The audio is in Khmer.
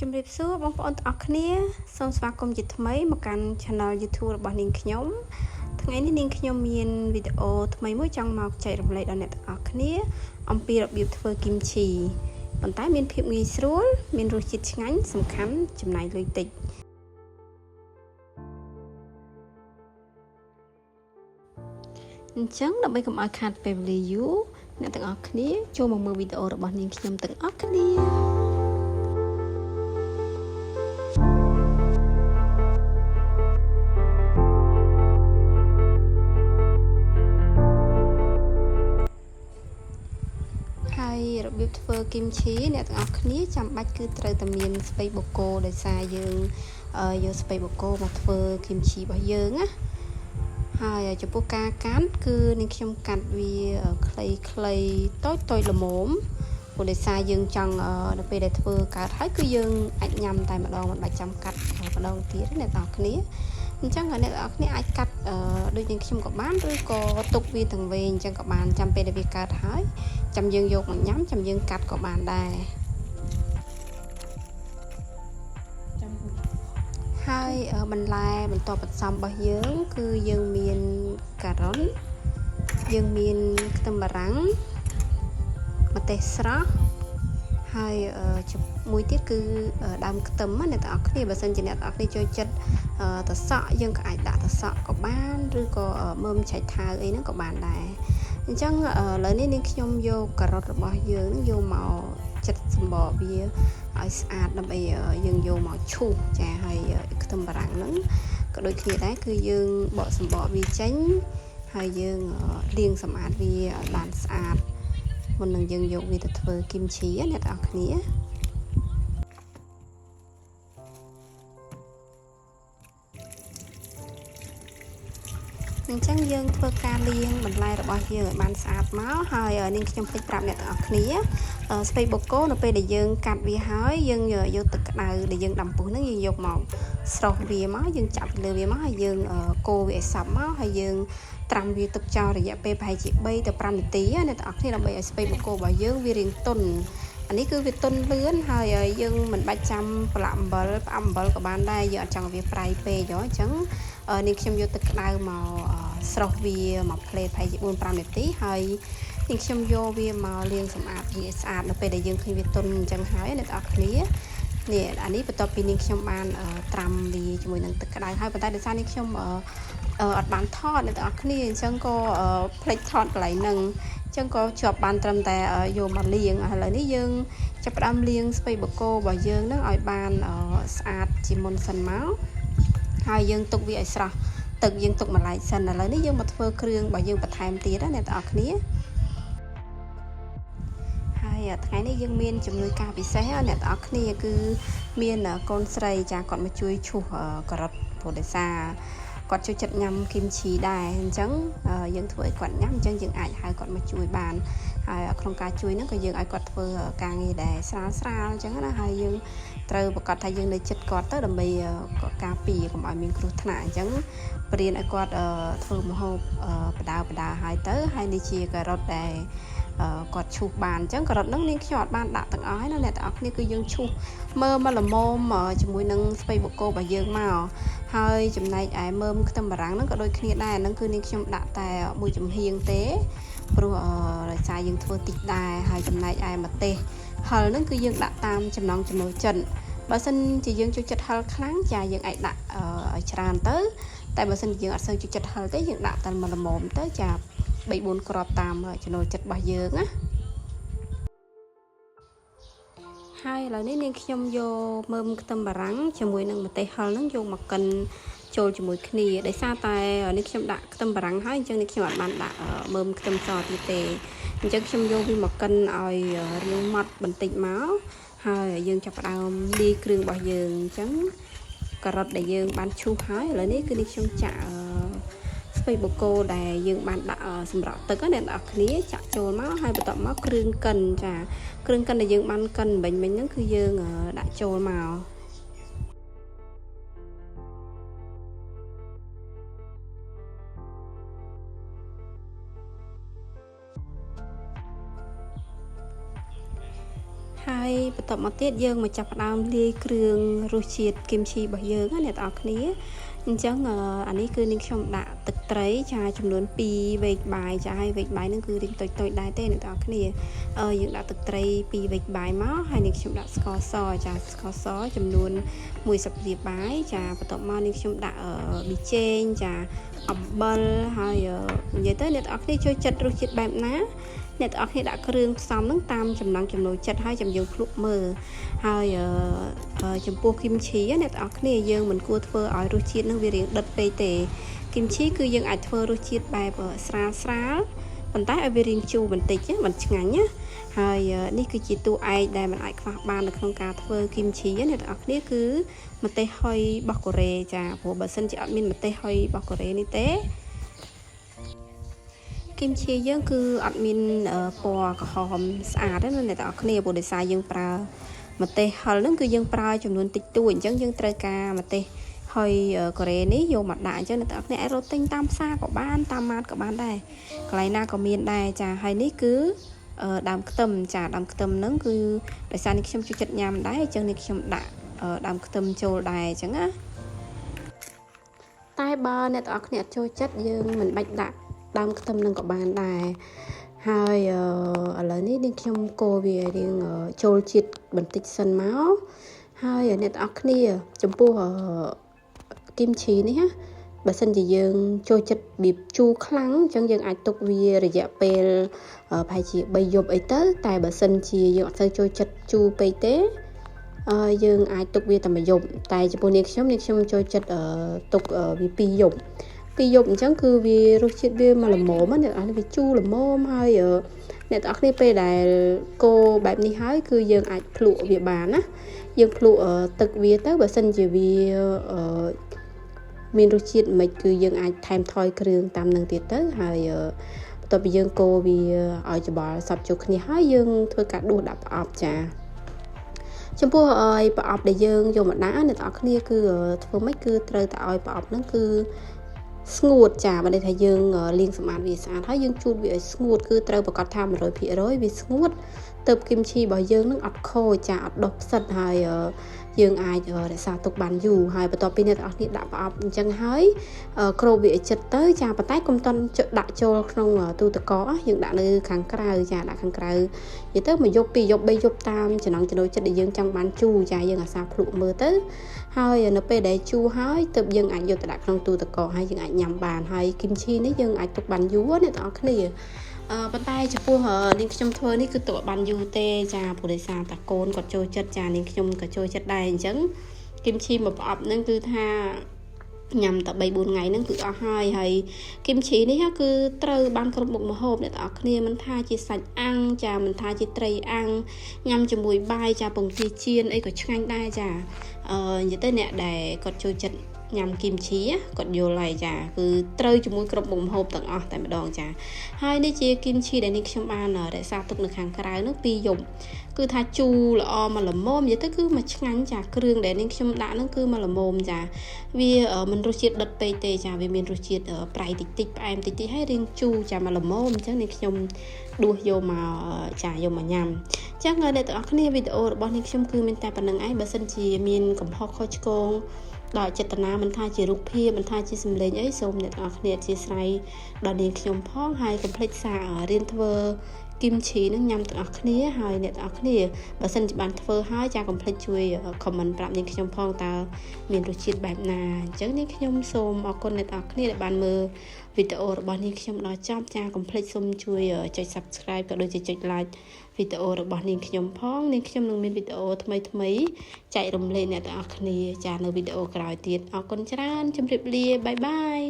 ជំរាបសួរបងប្អូនទាំងអស់គ្នាសូមស្វាគមន៍ជាថ្មីមកកាន់ Channel YouTube របស់នាងខ្ញុំថ្ងៃនេះនាងខ្ញុំមានវីដេអូថ្មីមួយចង់មកចែករំលែកដល់អ្នកទាំងអស់គ្នាអំពីរបៀបធ្វើគីមឈីប៉ុន្តែមានភាពងាយស្រួលមានរសជាតិឆ្ងាញ់សំខាន់ចំណាយលុយតិចអញ្ចឹងដើម្បីកុំឲ្យខាតពេលវេលាយូរអ្នកទាំងអស់គ្នាចូលមកមើលវីដេអូរបស់នាងខ្ញុំទាំងអស់គ្នារបៀបធ្វើគីមឈីអ្នកទាំងអស់គ្នាចាំបាច់គឺត្រូវតែមានស្ពៃបូកគោដោយសារយើងយកស្ពៃបូកគោមកធ្វើគីមឈីរបស់យើងណាហើយចំពោះការកាត់គឺនាងខ្ញុំកាត់វាខ្លីៗតូចល្មមព្រោះដោយសារយើងចង់នៅពេលដែលធ្វើកើតហើយគឺយើងអាចញ៉ាំតែម្ដងមិនបាច់ចាំកាត់ម្ដងទៀតអ្នកទាំងអស់គ្នាអញ្ចឹងអ្នកទាំងអស់គ្នាអាចកាត់ដូចនាងខ្ញុំក៏បានឬក៏ទុកវាទាំងវែងអញ្ចឹងក៏បានចាំពេលដែលវាកើតហើយចាំយើងយកមកញ៉ាំចាំយើងកាត់ក៏បានដែរហើយបន្លែបន្តបន្សំរបស់យើងគឺយើងមានការ៉ុតយើងមានខ្ទឹមបារាំងម្ទេសស្រស់ហើយមួយទៀតគឺដើមខ្ទឹមអ្នកទាំងអស់គ្នាបើសិនជាអ្នកទាំងអស់គ្នាចូលចិត្តតសក់យើងក៏អាចដាក់តសក់ក៏បានឬក៏មើមឆៃថាវអីហ្នឹងក៏បានដែរអញ្ចឹងឥឡូវនេះនាងខ្ញុំយកការ៉ុតរបស់យើងយកមកចិតសម្បកវាឲ្យស្អាតដើម្បីយើងយកមកឈូសចាហើយខ្ទឹមបារាំងហ្នឹងក៏ដូចគ្នាដែរគឺយើងបកសម្បកវាចេញហើយយើងលាងសម្អាតវាឲ្យបានស្អាតមុននឹងយើងយកវាទៅធ្វើគីមឈីអ្នកទាំងអស់គ្នាអញ្ចឹងយើងធ្វើការលាងបន្លែរបស់យើងឲ្យបានស្អាតមកហើយនាងខ្ញុំភ្លេចប្រាប់អ្នកទាំងអស់គ្នាស្ពៃបូកគោនៅពេលដែលយើងកាត់វាហើយយើងយកទឹកក្តៅដែលយើងដាំពុះហ្នឹងយើងយកមកស្រុះវាមកយើងចាប់ពីលើវាមកហើយយើងកូរវាឲ្យសព្វមកហើយយើងត្រាំវាទុកចោលរយៈពេលប្រហែលជា3ទៅ5នាទីអ្នកទាំងអស់គ្នាដើម្បីឲ្យស្ពៃបូកគោរបស់យើងវារាងទន់អានេះគឺវាទន់លឿនហើយយើងមិនបាច់ចាំប្រឡាក់អំបិលផ្អាប់អំបិលក៏បានដែរយើងអត់ចង់ឲ្យវាប្រៃពេកអញ្ចឹងនាងខ្ញុំយកទឹកក្តៅមកស្រុះវាមកផ្លេតប្រហែលជា4-5នាទីហើយនាងខ្ញុំយកវាមកលាងសម្អាតវាស្អាតនៅពេលដែលយើងឃើញវាទន់អញ្ចឹងហើយអ្នកទាំងអស់គ្នានេះអានេះបន្ទាប់ពីនាងខ្ញុំបានត្រាំវាជាមួយនឹងទឹកក្តៅហើយប៉ុន្តែដោយសារនាងខ្ញុំអត់បានថតអ្នកទាំងអស់គ្នាអញ្ចឹងក៏ភ្លេចថតកន្លែងហ្នឹងអញ្ចឹងក៏ជាប់បានត្រឹមតែយកមកលាងឥឡូវនេះយើងចាប់ផ្ដើមលាងស្ពៃបូកគោរបស់យើងហ្នឹងឲ្យបានស្អាតជាមុនសិនមកហើយយើងទុកវាឲ្យស្រស់ទឹកយើងទុកម្ល៉េះសិនឥឡូវនេះយើងមកធ្វើគ្រឿងរបស់យើងបន្ថែមទៀតណាអ្នកទាំងអស់គ្នាហើយថ្ងៃនេះយើងមានជំនួយការពិសេសអ្នកទាំងអស់គ្នាគឺមានកូនស្រីចាគាត់មកជួយឈូសការ៉ុតព្រោះដោយសារគាត់ចូលចិត្តញ៉ាំគីមឈីដែរអញ្ចឹងយើងធ្វើឲ្យគាត់ញ៉ាំអញ្ចឹងយើងអាចហៅគាត់មកជួយបានហើយក្នុងការជួយហ្នឹងក៏យើងឲ្យគាត់ធ្វើការងារដែរស្រាលអញ្ចឹងណាហើយយើងត្រូវប្រកាសថាយើងនៅចិត្តគាត់ទៅដើម្បីការពារកុំឲ្យមានគ្រោះថ្នាក់អញ្ចឹងបរៀនឲ្យគាត់ធ្វើម្ហូបបដាហើយទៅហើយនេះជាការ៉ុតដែលគាត់ឈូសបានអញ្ចឹងការ៉ុតហ្នឹងនាងខ្ញុំអត់បានដាក់ទាំងអស់ហើយណាអ្នកទាំងអស់គ្នាគឺយើងឈូសមើលមកល្មមជាមួយនឹងស្ពៃបូកគោរបស់យើងមកហើយចំណែកឯមើមខ្ទឹមបារាំងហ្នឹងក៏ដូចគ្នាដែរហ្នឹងគឺនាងខ្ញុំដាក់តែមួយចំហៀងទេព្រោះដោយសារយើងធ្វើតិចដែរហើយចំណែកឯម្ទេសហឹលហ្នឹងគឺយើងដាក់តាមចំណង់ចំណូលចិត្តបើសិនជាយើងចូលចិត្តហឹលខ្លាំងចាយើងអាចដាក់ឲ្យច្រើនទៅតែបើសិនជាយើងអត់សូវចូលចិត្តហឹលទេយើងដាក់តែល្មមទៅចា3-4 គ្រាប់តាមចំណូលចិត្តរបស់យើងណាហើយឥឡូវនេះនាងខ្ញុំយកមើមខ្ទឹមបារាំងជាមួយនឹងម្ទេសហឹលហ្នឹងយកមកកិនចូលជាមួយគ្នាដោយសារតែនេះខ្ញុំដាក់ខ្ទឹមបារាំងហើយអញ្ចឹងនេះខ្ញុំអត់បានដាក់មើមខ្ទឹមសទៀតទេអញ្ចឹងខ្ញុំយកវាមកកិនឲ្យរាងម៉ត់បន្តិចមកហើយយើងចាប់ផ្ដើមលាយគ្រឿងរបស់យើងអញ្ចឹងការ៉ុតដែលយើងបានឈូសហើយឥឡូវនេះគឺនេះខ្ញុំចាក់ស្ពៃបូកគោដែលយើងបានដាក់សម្រាប់ទឹកអ្នកនរគ្នាចាក់ចូលមកហើយបន្ទាប់មកគ្រឿងកិនចាគ្រឿងកិនដែលយើងបានកិនមិញហ្នឹងគឺយើងដាក់ចូលមកហើយ បន្ទាប់មកទៀតយើងមកចាប់ផ្ដើមលាយគ្រឿងរសជាតិគីមឈីរបស់យើងណាអ្នកទាំងអស់គ្នាអញ្ចឹងអានេះគឺនាងខ្ញុំដាក់ទឹកត្រីចាចំនួន2វែកបាយចាហើយវែកបាយនឹងគឺរៀងតូចៗដែរទេអ្នកទាំងអស់គ្នាយើងដាក់ទឹកត្រី2វែកបាយមកហើយនាងខ្ញុំដាក់ស្ករសចាស្ករសចំនួន1ស្លាបព្រាបាយចាបន្ទាប់មកនាងខ្ញុំដាក់ប៊ីចេងចាអំបិលហើយនិយាយទៅអ្នកទាំងអស់គ្នាចូលចិត្តរសជាតិបែបណាអ្នកទាំងអស់គ្នាដាក់គ្រឿងផ្សំហ្នឹងតាមចំណង់ចំណូលចិត្តហើយចាំយើងភ្លក់មើលហើយចំពោះគីមឈីអ្នកទាំងអស់គ្នាយើងមិនគួរធ្វើឲ្យរសជាតិហ្នឹងវារៀងដិតពេកទេគីមឈីគឺយើងអាចធ្វើរសជាតិបែបស្រាលប៉ុន្តែឲ្យវារៀងជូរបន្តិចមិនឆ្ងាញ់ណាហើយនេះគឺជាតួឯកដែលមិនអាចខ្វះបាននៅក្នុងការធ្វើគីមឈីអ្នកទាំងអស់គ្នាគឺម្ទេសហុយរបស់កូរ៉េចាព្រោះបើសិនជាអត់មានម្ទេសហុយរបស់កូរ៉េនេះទេគីមឈីយើងគឺអត់មានពណ៌ក្រហមស្អាតទេអ្នកទាំងអស់គ្នាព្រោះដោយសារយើងប្រើម្ទេសហិលហ្នឹងគឺយើងប្រើចំនួនតិចតួចអញ្ចឹងយើងត្រូវការម្ទេសហុយកូរ៉េនេះយកមកដាក់អញ្ចឹងអ្នកទាំងអស់គ្នាអាចរកទិញតាមផ្សារក៏បានតាមម៉ាតក៏បានដែរកន្លែងណាក៏មានដែរចាហើយនេះគឺដើមខ្ទឹមចាដើមខ្ទឹមហ្នឹងគឺដោយសារនេះខ្ញុំចូលចិត្តញ៉ាំដែរអញ្ចឹងនេះខ្ញុំដាក់ដើមខ្ទឹមចូលដែរអញ្ចឹងណាតែបើអ្នកទាំងអស់គ្នាអត់ចូលចិត្តយើងមិនបាច់ដាក់ដើមខ្ទឹមនឹងក៏បានដែរហើយឥឡូវនេះនាងខ្ញុំកូរវារៀងចូលជាតិបន្តិចសិនមកហើយអ្នកទាំងអស់គ្នាចំពោះគីមឈីនេះណាបើសិនជាយើងចូលចិត្តបៀបជូរខ្លាំងអញ្ចឹងយើងអាចទុកវារយៈពេលប្រហែលជា3យប់អីទៅតែបើសិនជាយើងអត់សូវចូលចិត្តជូរពេកទេយើងអាចទុកវាតែ1យប់តែចំពោះនាងខ្ញុំចូលចិត្តទុកវា2យប់អញ្ចឹងគឺវារសជាតិវាមកល្មមអ្នកនរវាជូរល្មមហើយអ្នកទាំងអស់គ្នាពេលដែលកូរបែបនេះហើយគឺយើងអាចភ្លក់វាបានណាយើងភ្លក់ទឹកវាទៅបើសិនជាវាមានរសជាតិមិនគឺយើងអាចថែមថយគ្រឿងតាមនឹងទៀតទៅហើយបន្ទាប់ពីយើងកូរវាឲ្យច្បល់សព្វចូលគ្នាហើយយើងធ្វើការដួសដាក់ប្រអប់ចាចំពោះឲ្យប្រអប់ដែលយើងយកមកដាក់អ្នកទាំងអស់គ្នាគឺធ្វើម៉េចគឺត្រូវតែឲ្យប្រអប់ហ្នឹងគឺស្ងួតចាបើន័យថាយើងលាងសម្អាតវាស្អាតហើយយើងជូតវាឲ្យស្ងួតគឺត្រូវប្រកាសថា 100% វាស្ងួតទៅគីមឈីរបស់យើងនឹងអត់ខូចចាអត់ដុះផ្សិតហើយយើងអាចរក្សាទុកបានយូរហើយបន្ទាប់ពីអ្នកទាំងអស់គ្នាដាក់ប្រអប់អញ្ចឹងហើយគ្របវាឲ្យជិតទៅចាប៉ុន្តែកុំតន់ដាក់ចូលក្នុងទូទឹកកកយើងដាក់នៅខាងក្រៅចាដាក់ខាងក្រៅនិយាយទៅ1យប់2យប់3យប់តាមចំណង់ចំណូលចិត្តដែលយើងចង់បានជូរចាយើងអាសាភ្លក់មើលទៅហើយនៅពេលដែលជូរហើយទើបយើងអាចយកទៅដាក់ក្នុងទូទឹកកកហើយយើងអាចញ៉ាំបានហើយគីមឈីនេះយើងអាចទុកបានយូរអ្នកទាំងអស់គ្នាប៉ុន្តែចំពោះនាងខ្ញុំធ្វើនេះគឺទុកបានយូរទេចាព្រោះដោយសារតាកូនគាត់ចូលចិត្តចានាងខ្ញុំក៏ចូលចិត្តដែរអញ្ចឹងគីមឈីមួយប្រអប់ហ្នឹងគឺថាញ៉ាំតែ3-4ថ្ងៃហ្នឹងគឺអស់ហើយគីមឈីនេះគឺត្រូវបានគ្រប់មុខម្ហូបអ្នកទាំងអស់គ្នាមិនថាជាសាច់អាំងចាមិនថាជាត្រីអាំងញ៉ាំជាមួយបាយចាពងទាចៀនអីក៏ឆ្ងាញ់ដែរចានិយាយទៅអ្នកដែលគាត់ចូលចិត្តញ៉ាំគីមឈីគាត់យល់ហើយចាគឺត្រូវជាមួយគ្រប់មុខម្ហូបទាំងអស់តែម្ដងចាហើយនេះជាគីមឈីដែលនេះខ្ញុំបានរក្សាទុកនៅខាងក្រៅនោះ2យប់គឺថាជូរល្អមកល្មមនិយាយទៅគឺមកឆ្ងាញ់ចាគ្រឿងដែលនេះខ្ញុំដាក់ហ្នឹងគឺមកល្មមចាវាមិនរសជាតិដិតពេកទេចាវាមានរសជាតិប្រៃតិចផ្អែមតិចហើយរៀងជូរចាមកល្មមអញ្ចឹងនេះខ្ញុំដួសយកមកចាយកមកញ៉ាំអញ្ចឹងអ្នកទាំងអស់គ្នាវីដេអូរបស់នេះខ្ញុំគឺមានតែប៉ុណ្្នឹងឯងបើសិនជាមានកំហុសខុសឆ្គងដល់ចេតនាមិនថាជារូបភាពមិនថាជាសម្លេងអីសូមអ្នកទាំងអស់គ្នាអធិស្ឋានដល់នាងខ្ញុំផងហើយកុំភ្លេចសាររៀនធ្វើគីមឈីនឹងញ៉ាំទាំងអស់គ្នាហើយអ្នកទាំងអស់គ្នាបើសិនជាបានធ្វើហើយចាកុំភ្លេចជួយ comment ប្រាប់នាងខ្ញុំផងតើមានរសជាតិបែបណាអញ្ចឹងនាងខ្ញុំសូមអរគុណអ្នកទាំងអស់គ្នាដែលបានមើលវីដេអូរបស់នាងខ្ញុំដល់ចប់ចាកុំភ្លេចសូមជួយចុច subscribe ក៏ដូចជាចុច like វីដេអូរបស់នាងខ្ញុំផងនាងខ្ញុំនឹងមានវីដេអូថ្មីចែករំលែកអ្នកទាំងអស់គ្នាចានៅវីដេអូក្រោយទៀតអរគុណច្រើនជម្រាបលាបាយបាយ